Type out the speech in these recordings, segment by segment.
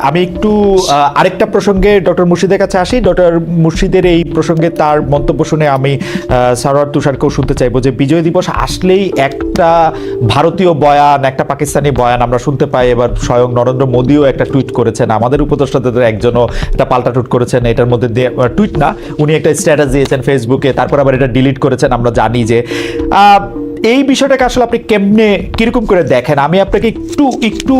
আমি একটু আরেকটা প্রসঙ্গে ডক্টর মুর্শিদের কাছে আসি। ডক্টর মুর্শিদের এই প্রসঙ্গে তার মন্তব্য শুনে আমি সারোয়ার তুষারকেও শুনতে চাইবো যে বিজয় দিবস আসলেই একটা ভারতীয় বয়ান, একটা পাকিস্তানি বয়ান আমরা শুনতে পাই। এবার স্বয়ং নরেন্দ্র মোদীও একটা টুইট করেছেন, আমাদের উপদেষ্টাদের একজনও একটা পাল্টা টুইট করেছেন। এটার মধ্যে টুইট না, উনি একটা স্ট্যাটাস দিয়েছেন ফেসবুকে, তারপর আবার এটা ডিলিট করেছেন। আমরা জানি যে এই বিষয়টাকে আসলে আপনি কেমনে কিরকম করে দেখেন? আমি আপনাকে একটু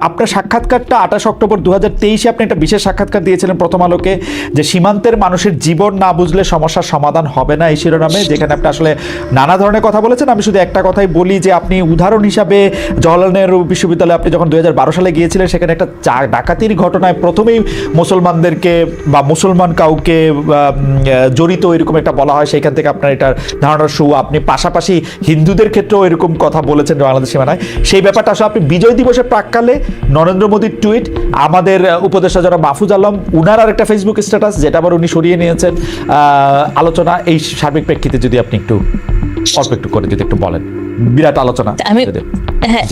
আপনার সাক্ষাৎকারটা 28 অক্টোবর 2023 আপনি একটা বিশেষ সাক্ষাৎকার দিয়েছিলেন প্রথম আলোকে, যে সীমান্তের মানুষের জীবন না বুঝলে সমস্যার সমাধান হবে না, এই শিরোনামে, যেখানে আপনি আসলে নানা ধরনের কথা বলেছেন। আমি শুধু একটা কথাই বলি যে আপনি উদাহরণ হিসাবে জওহরলাল নেহরু বিশ্ববিদ্যালয়ে আপনি যখন 2012 সালে গিয়েছিলেন, সেখানে একটা ডাকাতির ঘটনায় প্রথমেই মুসলমানদেরকে বা মুসলমান কাউকে জড়িত এরকম একটা বলা হয়, সেইখান থেকে আপনার এটার ধারণা শুরু। আপনি পাশাপাশি হিন্দুদের ক্ষেত্রেও এরকম কথা বলেছেন বাংলাদেশ সীমানায়। সেই ব্যাপারটা আসলে আপনি বিজয় দিবসের প্রাক্কালে নরেন্দ্র মোদীর টুইট, আমাদের উপদেষ্টা যারা মাহফুজ আলম উনার আর একটা ফেসবুক স্ট্যাটাস, যেটা আবার উনি সরিয়ে নিয়েছেন, আলোচনা, এই সার্বিক প্রেক্ষিতে যদি আপনি একটু অল্প একটু করে যদি একটু বলেন। বিরাট আলোচনা। হ্যাঁ,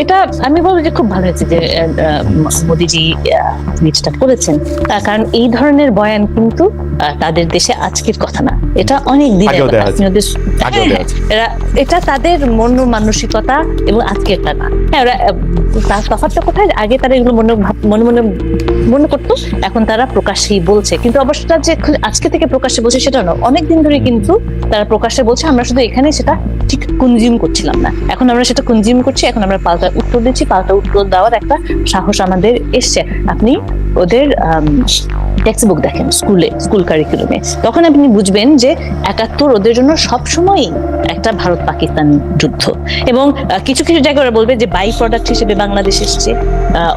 এটা আমি বলবো যে খুব ভালো হয়েছে যে মোদীজি টুইটটা করেছেন, কারণ এই ধরনের বয়ান কিন্তু তাদের দেশে আজকের কথা না, এটা অনেক দিনের কথা। এটা তাদের মন মানসিকতা এবং আজকেরটা না। হ্যাঁ, ওরা তফাৎটা কোথায়? আগে তারা এগুলো মনে করতো, এখন তারা প্রকাশ্যেই বলছে। কিন্তু অবশ্যটা যে আজকে থেকে প্রকাশ্যে বলছে সেটা নয়, অনেকদিন ধরে কিন্তু তারা প্রকাশ্যে বলছে। আমরা শুধু এখানে সেটা ঠিক কনজিউম করছিলাম না, এখন আমরা সেটা কনজিউম করছি। এখন আমরা পাল্টা উত্তর দিচ্ছি, পাল্টা উত্তর দেওয়ার একটা সাহস আমাদের এসছে। আপনি ওদের টেক্সট বুক দেখেন স্কুল কারিকুলামে, তখন আপনি বুঝবেন যে 71 ওদের জন্য সবসময়ই একটা ভারত পাকিস্তান যুদ্ধ। এবং কিছু কিছু জায়গায় ওরা বলবে যে বাই প্রোডাক্ট হিসেবে বাংলাদেশ এসছে,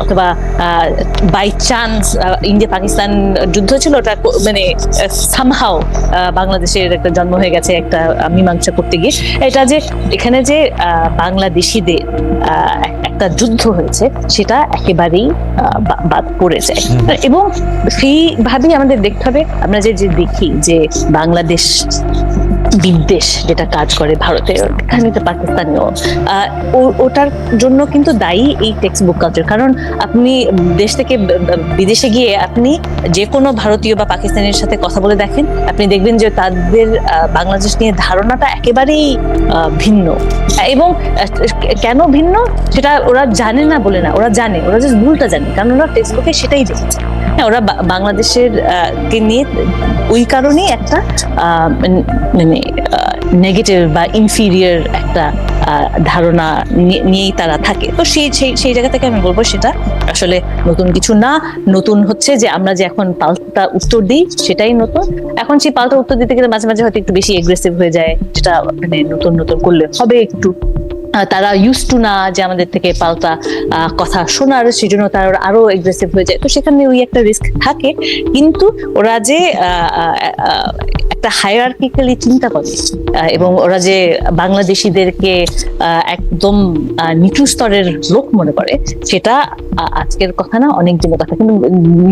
অথবা বাই চান্স ইন্ডিয়া পাকিস্তান যুদ্ধ ছিল, ওটা মানে সামহাও বাংলাদেশের একটা জন্ম হয়ে গেছে একটা মীমাংসা করতে গিয়ে। এটা যে এখানে যে বাংলাদেশিদের একটা যুদ্ধ হয়েছে, সেটা একেবারেই বাদ পড়ে যায়। এবং সেইভাবেই আমাদের দেখতে হবে, আমরা যে দেখি যে বাংলাদেশ বিদ্বেষ যেটা কাজ করে ভারতের, এখানে তো পাকিস্তানেও ওটার জন্য কিন্তু দায়ী এই টেক্সট বুক কালচার। কারণ আপনি দেশ থেকে বিদেশে গিয়ে আপনি যে কোনো ভারতীয় বা পাকিস্তানের সাথে কথা বলে দেখেন, আপনি দেখবেন যে তাদের বাংলাদেশ নিয়ে ধারণাটা একেবারেই ভিন্ন। এবং কেন ভিন্ন সেটা ওরা জানে না বলে না, ওরা জানে, ওরা জাস্ট ভুলটা জানে, কারণ ওরা টেক্সট বুকে সেটাই দেখেছে। হ্যাঁ, ওরা বাংলাদেশের কে নিয়ে ওই কারণেই একটা মানে নেগেটিভ বা ইনফিরিয়র একটা ধারণা নিয়েই তারা থাকে। তো সেই জায়গা থেকে আমি বলবো সেটা আসলে নতুন কিছু না। নতুন হচ্ছে যে আমরা যে এখন পাল্টা উত্তর দিই, সেটাই নতুন। এখন সেই পাল্টা উত্তর দিতে গেলে মাঝে মাঝে হয়তো একটু বেশি এগ্রেসিভ হয়ে যায়, যেটা মানে নতুন করলে হবে একটু। তারা ইউজ টু না যে আমাদের থেকে পাল্টা কথা শোনার, সেই জন্য তারা আরো এগ্রেসিভ হয়ে যায়। তো সেখানে ওই একটা রিস্ক থাকে। কিন্তু ওরা যে একটা হায়ারার্কিক্যালি চিন্তা করে এবং ওরা যে বাংলাদেশিদেরকে একদম নিচু স্তরের লোক মনে করে, সেটা আজকের কথা না, অনেক দিনের কথা। কিন্তু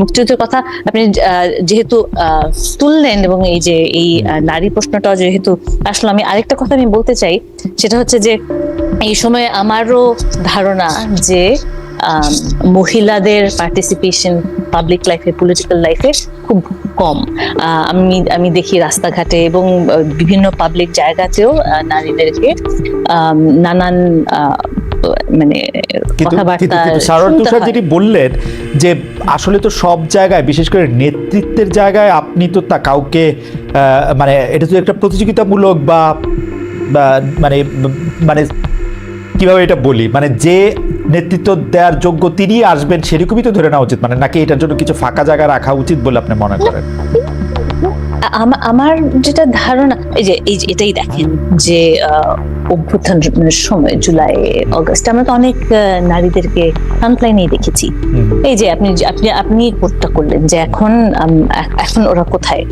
মুক্তিযুদ্ধের কথা আপনি যেহেতু তুললেন, এবং এই যে এই নারী প্রশ্নটা যেহেতু আসলে, আমি আরেকটা কথা আমি বলতে চাই, সেটা হচ্ছে যে এই সময় আমারও ধারণা যে মহিলাদের পার্টিসিপেশন পাবলিক লাইফে, পলিটিক্যাল লাইফে খুব কম। আমি দেখি রাস্তাঘাটে এবং বিভিন্ন পাবলিক জায়গাতেও নারীদেরকে নানান মানে কথাবার্তা যেটি বললেন যে আসলে তো সব জায়গায়, বিশেষ করে নেতৃত্বের জায়গায়, আপনি তো তা কাউকে মানে এটা তো একটা প্রতিযোগিতামূলক বা মানে মানে কিভাবে এটা বলি, মানে যে নেতৃত্ব দেওয়ার যোগ্য তিনি আসবেন সেরকমই তো ধরে নেওয়া উচিত, মানে নাকি এটার জন্য কিছু ফাঁকা জায়গা রাখা উচিত বলে আপনি মনে করেন? আমার যেটা ধারণা, এই যে এটাই দেখেন যে অভ্যুত্থানের সময় জুলাই অগস্ট আমরা তো অনেক নারীদেরকে ফ্রন্টলাইনেই দেখেছি। এই যে আপনি কোটটা করলেন যে এখন ওরা কোথায়।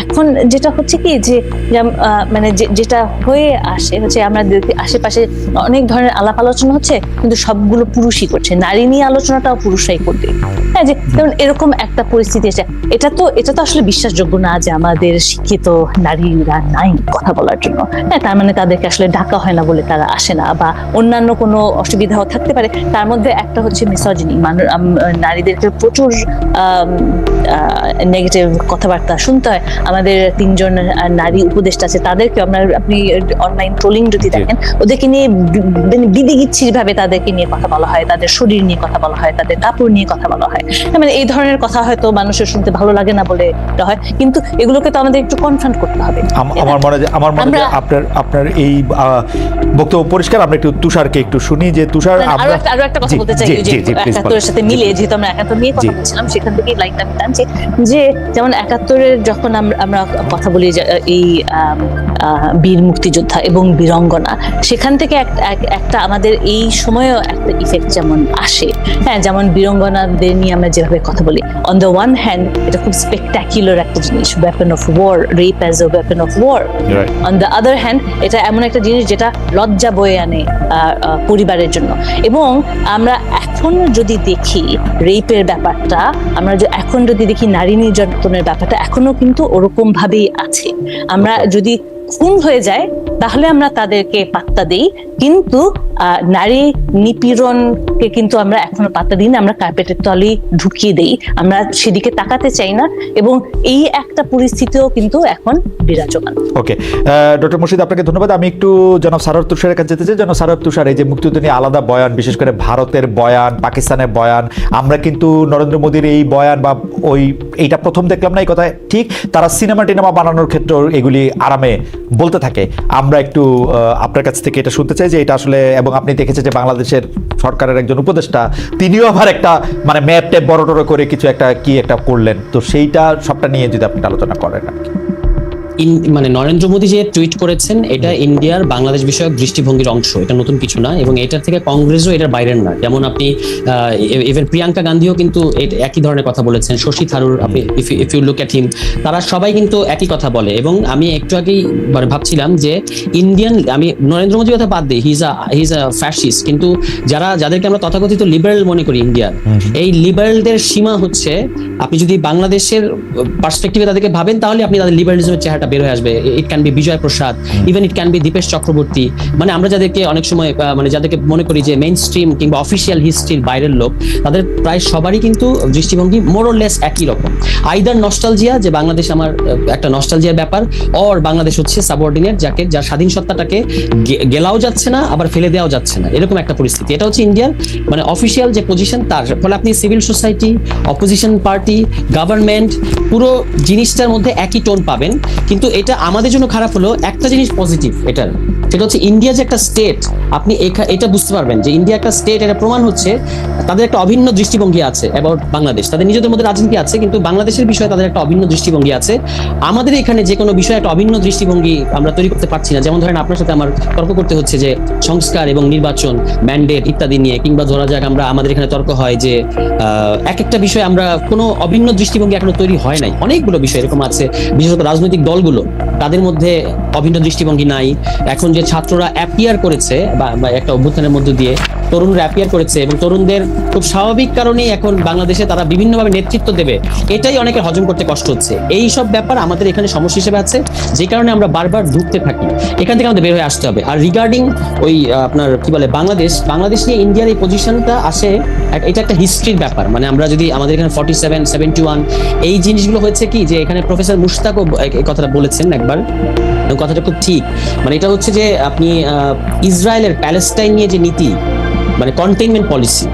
এখন যেটা হচ্ছে কি যে মানে যেটা হয়ে আসে হচ্ছে, আমরা আশেপাশে অনেক ধরনের আলাপ আলোচনা হচ্ছে, কিন্তু সবগুলো পুরুষই করছে, নারী নিয়ে আলোচনাটাও পুরুষরাই করবে। হ্যাঁ, যে যেমন এরকম একটা পরিস্থিতি এসে, এটা তো আসলে বিশ্বাসযোগ্য না যে আমাদের শিক্ষিত নারীরা নাই কথা বলার জন্য। হ্যাঁ, তার মানে তাদেরকে আসলে ডাকা থাকা হয় না বলে তারা আসে না, বা অন্যান্য কোনো অসুবিধাও থাকতে পারে। তার মধ্যে একটা হচ্ছে মিসোজিনি, নারীদেরকে প্রচুর নেগেটিভ কথাবার্তা শুনতে হয়। আমাদের 3 জন নারী উপদেষ্টা আছে, তাদেরকে আপনি অনলাইন ট্রোলিং যদি দেখেন, ওদেরকে নিয়ে বিদিগিচ্ছির ভাবে তাদেরকে নিয়ে কথা বলা হয়, তাদের শরীর নিয়ে কথা বলা হয়, তাদের কাপড় নিয়ে কথা বলা হয়। মানে এই ধরনের কথা হয়তো মানুষের শুনতে ভালো লাগে না বলে এটা হয়, কিন্তু এগুলোকে তো আমাদের একটু কনফ্রন্ট করতে হবে। আমার মনে হয় আপনার এই বক্তব্য পরিষ্কার। আমরা একটু তুষারকে একটু শুনি যে তুষার, আরো একটা কথা বলতে চাই যে 71-এর সাথে মিলে, যেহেতু আমরা 71 নিয়ে কথা বলছিলাম, সেখান থেকেই লাইনটা আমি টানছি যে যেমন 71-এর যখন আমরা কথা বলি যে এই বীর মুক্তিযোদ্ধা এবং বীরঙ্গনা, সেখান থেকে একটা আমাদের এই সময়েও একটা ইফেক্ট যেমন আসে। হ্যাঁ, যেমন বীরঙ্গনাদের নিয়ে আমরা যেভাবে কথা বলি, অন দ্য ওয়ান হ্যান্ড এটা খুব স্পেকটাকুলার একটা জিনিস, weapon of war, rape as a weapon of war. On the other hand এটা এমন একটা জিনিস যেটা লজ্জা বয়ে আনে পরিবারের জন্য। এবং আমরা এখন যদি দেখি রেপের ব্যাপারটা, আমরা এখন যদি দেখি নারী নির্যাতনের ব্যাপারটা, এখনো কিন্তু ওরকম ভাবেই আছে। আমরা যদি খুন হয়ে যায় তাহলে আমরা তাদেরকে পাত্তা দিই, কিন্তু নারী নিপীড়নকে কিন্তু আমরা এখনো পাত্তা দিই না, আমরা কার্পেটের তলে ঢুকিয়ে দেই, আমরা সেদিকে তাকাতে চাই না। এবং এই একটা পরিস্থিতিও কিন্তু এখন বিরাজমান। ওকে, ডক্টর মুর্শিদ, আপনাকে ধন্যবাদ। আমি একটু জনাব সারোয়ার তুষারের কাছে যেতে চাই। জনাব সারোয়ার তুষার, এই যে মুক্তিযুদ্ধ নিয়ে আলাদা বয়ান, বিশেষ করে ভারতের বয়ান, পাকিস্তানের বয়ান, আমরা কিন্তু নরেন্দ্র মোদীর এই বয়ান বা এইটা প্রথম দেখলাম না, এই কথা ঠিক। তারা সিনেমা টিনেমা বানানোর ক্ষেত্রে এগুলি আরামে বলতে থাকে। আমরা একটু আপনার কাছ থেকে এটা শুনতে চাই যে এটা আসলে, এবং আপনি দেখেছেন যে বাংলাদেশের সরকারের একজন উপদেষ্টা, তিনিও আবার একটা মানে ম্যাপ ট্যাপ বড় টড় করে কিছু একটা করলেন, তো সেইটা সবটা নিয়ে যদি আপনি আলোচনা করেন আর কি। মানে নরেন্দ্র মোদী যে টুইট করেছেন, এটা ইন্ডিয়ার বাংলাদেশ বিষয়ক দৃষ্টিভঙ্গির অংশ, এটা নতুন কিছু না, এবং এটার থেকে কংগ্রেসও এটার বাইরের না। যেমন আপনি ইভেন প্রিয়াঙ্কা গান্ধীও কিন্তু একই ধরনের কথা বলেছেন, শশী থারুর, আপনি ইফ ইউ লুক এট হিম, তারা সবাই কিন্তু একই কথা বলে। এবং আমি একটু আগেই ভাবছিলাম যে আমি নরেন্দ্র মোদীর কথা বাদ দিই, হি ইজ আ ফ্যাসিস্ট, কিন্তু যাদেরকে আমরা তথাকথিত লিবারেল মনে করি ইন্ডিয়ার, এই লিবারেলদের সীমা হচ্ছে, আপনি যদি বাংলাদেশের পার্সপেক্টিভে তাদেরকে ভাবেন, তাহলে আপনি তাদের লিবারেলিজমের চেহারাটা বের হয়ে আসবে। It can be Vijay Prashad, even it can be Dipesh Chakrabarty. মানে আমরা যাদেরকে অনেক সময় মানে যাদেরকে মনে করি যে মেইন স্ট্রিম কিংবা অফিসিয়াল হিস্ট্রির বাইরের লোক, তাদের প্রায় সবারই কিন্তু দৃষ্টিভঙ্গি মোর অর লেস একই রকম। আইদার নস্টালজিয়া, যে বাংলাদেশ আমার একটা নস্টালজিয়ার ব্যাপার, অর বাংলাদেশ হচ্ছে সাবঅর্ডিনেট, যার স্বাধীন সত্তাটাকে গেলাও যাচ্ছে না, আবার ফেলে দেওয়াও যাচ্ছে না, এরকম একটা পরিস্থিতি। এটা হচ্ছে ইন্ডিয়ার মানে অফিসিয়াল যে পজিশন, তার ফলে আপনি civil society, opposition party, government, পুরো জিনিসটার মধ্যে একই টোন পাবেন। কিন্তু এটা আমাদের জন্য খারাপ হলো, একটা জিনিস পজিটিভ এটার, সেটা হচ্ছে ইন্ডিয়া যে একটা স্টেট, আপনি এটা বুঝতে পারবেন যে ইন্ডিয়া একটা স্টেট, এটা প্রমাণ হচ্ছে তাদের একটা অভিন্ন দৃষ্টিভঙ্গি আছে অ্যাবাউট বাংলাদেশ। তাদের নিজেদের মধ্যে রাজনীতি আছে, কিন্তু বাংলাদেশের বিষয়ে তাদের একটা অভিন্ন দৃষ্টিভঙ্গি আছে। আমাদের এখানে যে কোনো বিষয়ে একটা অভিন্ন দৃষ্টিভঙ্গি আমরা তৈরি করতে পারছি না। যেমন ধরেন আপনার সাথে আমার তর্ক করতে হচ্ছে যে সংস্কার এবং নির্বাচন, ম্যান্ডেট ইত্যাদি নিয়ে, কিংবা ধরা যাক আমাদের এখানে তর্ক হয় যে এক একটা বিষয়ে আমরা কোনো অভিন্ন দৃষ্টিভঙ্গি এখনো তৈরি হয় নাই। অনেকগুলো বিষয় এরকম আছে, বিশেষত রাজনৈতিক দলগুলো, তাদের মধ্যে অভিন্ন দৃষ্টিভঙ্গি নাই। এখন যে ছাত্ররা অ্যাপিয়ার করেছে বা একটা অভ্যুত্থানের মধ্য দিয়ে তরুণরা অ্যাপিয়ার করেছে, এবং তরুণদের খুব স্বাভাবিক কারণেই এখন বাংলাদেশে তারা বিভিন্নভাবে নেতৃত্ব দেবে, এটাই অনেকের হজম করতে কষ্ট হচ্ছে। এই সব ব্যাপার আমাদের এখানে সমস্যা হিসেবে আছে, যে কারণে আমরা বারবার ঢুকতে থাকি। এখান থেকে আমাদের বের হয়ে আসতে হবে। আর রিগার্ডিং ওই আপনার কি বলে বাংলাদেশ নিয়ে ইন্ডিয়ার এই পজিশনটা আসে, এটা একটা হিস্ট্রির ব্যাপার। মানে আমরা যদি আমাদের এখানে 47, 71 এই জিনিসগুলো হয়েছে কি, যে এখানে প্রফেসর মুশতাকও এই কথাটা বলেছেন একবার, কথাটা খুব ঠিক। মানে এটা হচ্ছে যে আপনি ইসরায়েলের প্যালেস্টাইন নিয়ে যে নীতি, মানে কন্টেইনমেন্ট পলিসি,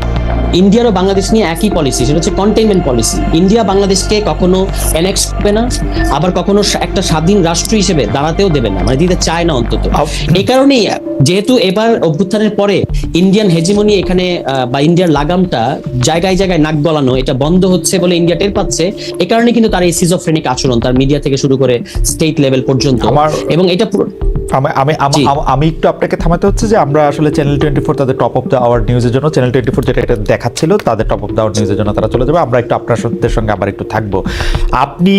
ইন্ডিয়ার ও বাংলাদেশ নিয়ে একই পলিসি, সেটা হচ্ছে কন্টেইনমেন্ট পলিসি। ইন্ডিয়া বাংলাদেশকে কখনো অ্যানেক্স করবে না, আবার কখনো একটা স্বাধীন রাষ্ট্র হিসেবে দাঁড়াতেও দেবে না, মানে দিতে চায় না অন্তত। এই কারণেই যেহেতু এবার অভ্যুত্থানের পরে ইন্ডিয়ান হেজিমনি এখানে বা ইন্ডিয়ার লাগামটা জায়গায় জায়গায় নাক গলানো, এটা বন্ধ হচ্ছে বলে ইন্ডিয়া টের পাচ্ছে। এই কারণে কিন্তু তার এই সিজোফ্রেনিক আচরণ, তার মিডিয়া থেকে শুরু করে স্টেট লেভেল পর্যন্ত, এবং এটা আমি একটু আপনাকে থামাতে হচ্ছে যে আমরা আসলে চ্যানেল 24 তাদের টপ অফ দ্য আওয়ার নিউজের জন্য, চ্যানেল 24 যেটা এটা দেখাচ্ছিল, তাদের টপ অফ দ্য আওয়ার নিউজের জন্য তারা চলে যাবে। আমরা একটু আপনার সঙ্গে আবার একটু থাকবো। আপনি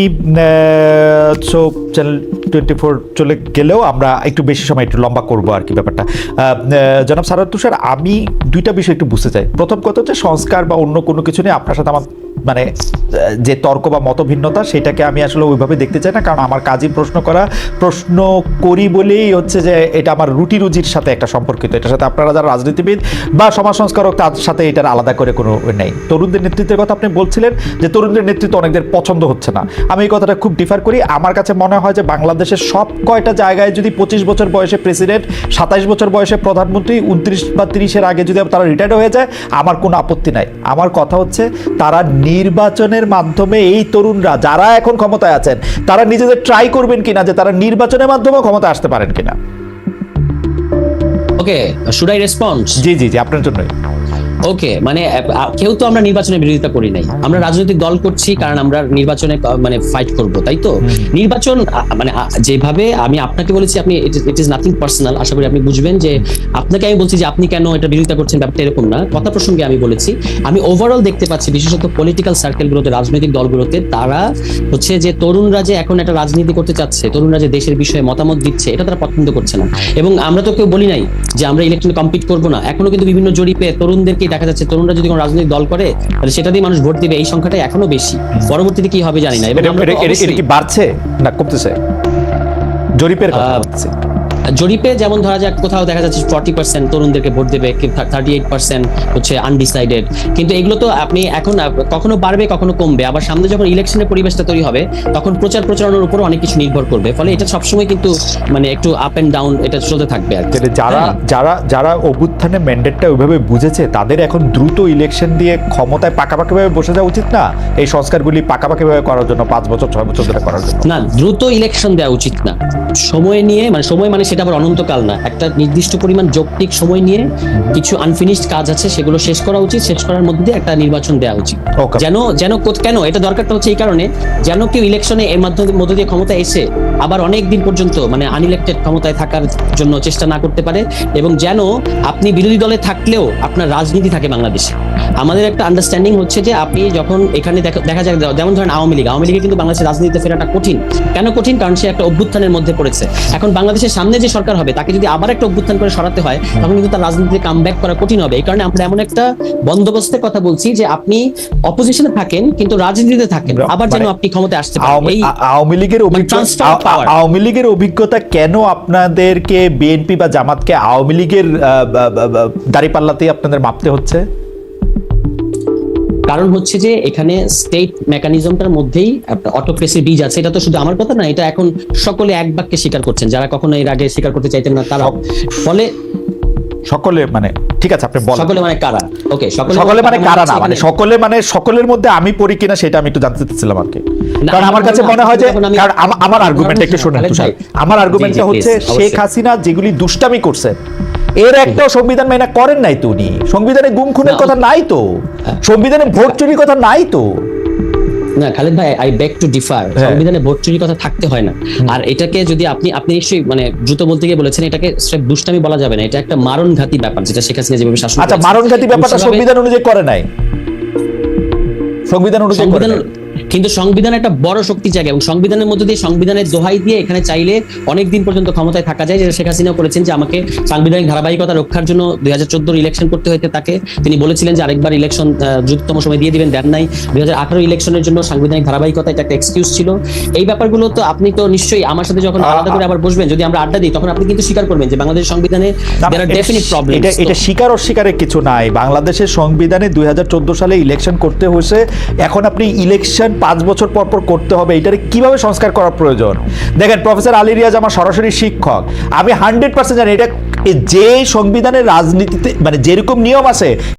চ্যানেল 24 চলে গেলেও আমরা একটু বেশি সময় একটু লম্বা করবো আর কি ব্যাপারটা। জনাব সারোয়ার তুষার, আমি দুইটা বিষয় একটু বুঝতে চাই। প্রথম কথা হচ্ছে সংস্কার বা অন্য কোনো কিছু নিয়ে আপনার সাথে আমার মানে যে তর্ক বা মতভিন্নতা, সেটাকে আমি আসলে ওইভাবে দেখতে চাই না, কারণ আমার কাজই প্রশ্ন করি বলেই হচ্ছে যে এটা আমার রুটি রুজির সাথে একটা সম্পর্কিত। এটার সাথে আপনারা যারা রাজনীতিবিদ বা সমাজ সংস্কারক তার সাথে এটার আলাদা করে কোনো নেই। তরুণদের নেতৃত্বের কথা আপনি বলছিলেন যে তরুণদের নেতৃত্ব অনেকদের পছন্দ হচ্ছে না, আমি এই কথাটা খুব ডিফার করি। আমার কাছে মনে হয় যে বাংলাদেশের সব কয়টা জায়গায় যদি 25 বছর বয়সে প্রেসিডেন্ট, 27 বছর বয়সে প্রধানমন্ত্রী, 29 বা 30-এর আগে যদি তারা রিটায়ার্ড হয়ে যায়, আমার কোনো আপত্তি নাই। আমার কথা হচ্ছে তারা নির্বাচনের মাধ্যমে, এই তরুণরা যারা এখন ক্ষমতায় আছেন তারা নিজেদের ট্রাই করবেন কিনা যে তারা নির্বাচনের মাধ্যমে ক্ষমতা আসতে পারেন কিনা। ওকে, শুড আই রেসপন্স? জি জি জি, আপনার জন্যই। ওকে, মানে কেউ তো আমরা নির্বাচনের বিরোধিতা করি নাই, আমরা রাজনৈতিক দল করছি কারণ আমরা নির্বাচনে মানে ফাইট করব, তাই তো? নির্বাচন মানে যেভাবে আমি আপনাকে বলেছি, আপনি ইট ইজ নাথিং পার্সোনাল, আশা করি আপনি বুঝবেন যে আপনাকে আমি বলছি যে আপনি কেন এটা বিরোধিতা করছেন, ব্যাপারটা এরকম না। কথা প্রসঙ্গে আমি বলেছি, আমি ওভারঅল দেখতে পাচ্ছি বিশেষত পলিটিক্যাল সার্কেলগুলোতে, রাজনৈতিক দলগুলোতে, তারা হচ্ছে যে তরুণরা যে এখন একটা রাজনীতি করতে চাচ্ছে, তরুণরা যে দেশের বিষয়ে মতামত দিচ্ছে, এটা তারা পছন্দ করছে না। এবং আমরা তো কেউ বলি নাই যে আমরা ইলেকশনে কম্পিট করবো না, এখনো কিন্তু বিভিন্ন জরিপে তরুণদেরকে দেখা যাচ্ছে তরুণরা যদি কোনো রাজনৈতিক দল করে তাহলে সেটা দিয়ে মানুষ ভোট দিবে, এই সংখ্যাটা এখনো বেশি। পরবর্তীতে কি হবে জানি না। এবং এটা কি বাড়ছে না কমতেছে জরিপের কথা বলছি? জরিপে যেমন ধরা যাক কোথাও দেখা যাচ্ছে 40% তরুণদেরকে ভোট দেবে, 38% হচ্ছে আনডিসাইডেড। কিন্তু এগুলো তো আপনি এখন কখনো বাড়বে কখনো কমবে, আবার সামনে যখন ইলেকশনের পরিবেশটা তৈরি হবে তখন প্রচারণার উপর অনেক কিছু নির্ভর করবে, ফলে এটা সবসময় কিন্তু মানে একটু আপ এন্ড ডাউন এটা চলতে থাকবে আর কি। যারা অভ্যুত্থানের ম্যান্ডেটটা ওইভাবে বুঝেছে তাদের এখন দ্রুত ইলেকশন দিয়ে ক্ষমতায় পাকাপাকিভাবে বসে যাওয়া উচিত না, এই সংস্কারগুলি পাকাপাকিভাবে করার জন্য 5 বছর 6 বছর ধরে করার জন্য। না, দ্রুত ইলেকশন দেওয়া উচিত না, সময় নিয়ে, মানে সময় মানে সেটা আবার অনন্তকাল না, একটা নির্দিষ্ট পরিমাণ যৌক্তিক সময় নিয়ে কিছু আনফিনিশড কাজ আছে সেগুলো শেষ করা উচিত, শেষ করার মধ্যে দিয়ে একটা নির্বাচন দেওয়া উচিত। কেন এটা দরকারটা হচ্ছে এই কারণে, যেন কেউ ইলেকশনে এর মধ্য দিয়ে ক্ষমতা এসে আবার অনেক দিন পর্যন্ত মানে আনইলেক্টেড ক্ষমতায় থাকার জন্য চেষ্টা না করতে পারে, এবং যেন আপনি বিরোধী দলে থাকলেও আপনার রাজনীতি থাকে বাংলাদেশে। আমাদের একটা আন্ডারস্ট্যান্ডিং হচ্ছে যে আপনি যখন এখানে দেখা যায়, যেমন ধরেন আওয়ামী লীগে কিন্তু বাংলাদেশের রাজনীতিতে ফেরাটা কঠিন। কেন কঠিন? কারণ সে একটা অভ্যুত্থানের মধ্যে পড়েছে। এখন বাংলাদেশের সামনে যে সরকার হবে তাকে যদি আবার একটা অভ্যুত্থান করে সরাতে হয় তখন কিন্তু তার রাজনীতিতে কামব্যাক করা কঠিন হবে। এই কারণে আমরা এমন একটা বন্দোবস্তের কথা বলছি যে আপনি অপোজিশনে থাকেন কিন্তু রাজনীতিতে থাকেন, আবার যেন আপনি ক্ষমতায় আসতে পারেন। আওয়ামী লীগের অভিজ্ঞতা কেন আপনাদেরকে বিএনপি বা জামাতকে আওয়ামী লীগের দাঁড়িপাল্লাতেই আপনাদের মাপতে হচ্ছে? কারণ হচ্ছে যে এখানে স্টেট মেকানিজমটার মধ্যেই অটোক্রেসির বীজ আছে। এটা তো শুধু আমার কথা না, এটা এখন সকলে এক বাক্যে স্বীকার করছেন, যারা কখনো এর আগে স্বীকার করতে চাইতেন না তারা। ফলে সকলে মানে ঠিক আছে, আপনি বলেন সকলে মানে কারা? ওকে, সকলে মানে কারা না, মানে সকলে মানে সকলের মধ্যে আমি পড়ি কিনা সেটা আমি একটু জানতে চাচ্ছিলাম আর কি। কারণ আমার কাছে মনে হয় যে, কারণ আমার আর্গুমেন্ট একটু শুনুন তুষার, আমার আর্গুমেন্টটা হচ্ছে শেখ হাসিনা যেগুলি দুষ্টামি করছেন এর একটাও সংবিধান মেনে করেন নাই তো উনি। সংবিধানে গুম খুনের কথা নাই তো, সংবিধানে ভোট চুরির কথা নাই তো। না খালেদ ভাই, আই বেগ টু ডিফার। সংবিধানে ভোট চুরির কথা থাকতে হয় না। আর এটাকে যদি আপনি নিশ্চয়ই মানে দ্রুত বলতে গিয়ে বলেছেন, এটাকে দুষ্টামি বলা যাবে না, এটা একটা মারণঘাতী ব্যাপার যেটা শেখ হাসিনা যেভাবে শাসন করেছে। আচ্ছা, মারণঘাতী ব্যাপারটা সংবিধান অনুযায়ী করে নাই, সংবিধান অনুযায়ী করে নাই। কিন্তু সংবিধান একটা বড় শক্তি জায়গা, এবং সংবিধানের মধ্যে দিয়ে, সংবিধানের দোহাই দিয়ে এখানে চাইলে অনেক দিন পর্যন্ত ক্ষমতায় থাকা যায়, যেটা শেখ হাসিনাও করেছেন যে আমাকে সাংবিধানিক ধারাবাহিকতা রক্ষার জন্য 2014 ইলেকশন করতে হইতে তাকে তিনি বলেছিলেন যে আরেকবার ইলেকশন দ্রুততম সময় দিয়ে দিবেন, দেন নাই। 2018 ইলেকশনের জন্য সাংবিধানিক ধারাবাহিকতা এটা একটা এক্সকিউজ ছিল। এই ব্যাপারগুলো তো আপনি তো নিশ্চয়ই আমার সাথে যখন আলাদা করে আবার বসবেন, যদি আমরা আড্ডা দিই, তখন আপনি কিন্তু স্বীকার করবেন যে বাংলাদেশের সংবিধানে there are definite problems। এটা স্বীকার অস্বীকারের কিছু নাই। বাংলাদেশের সংবিধানে 2014 সালে ইলেকশন করতে হয়েছে, এখন আপনি ইলেকশন 5 বছর পর করতে হবে, এটারে কিভাবে সংস্কার করার প্রয়োজন? দেখেন, প্রফেসর আলী রিয়াজ আমার সরাসরি শিক্ষক, আমি 100% জানি এটা যে সংবিধানের রাজনীতিতে মানে যেরকম নিয়ম আছে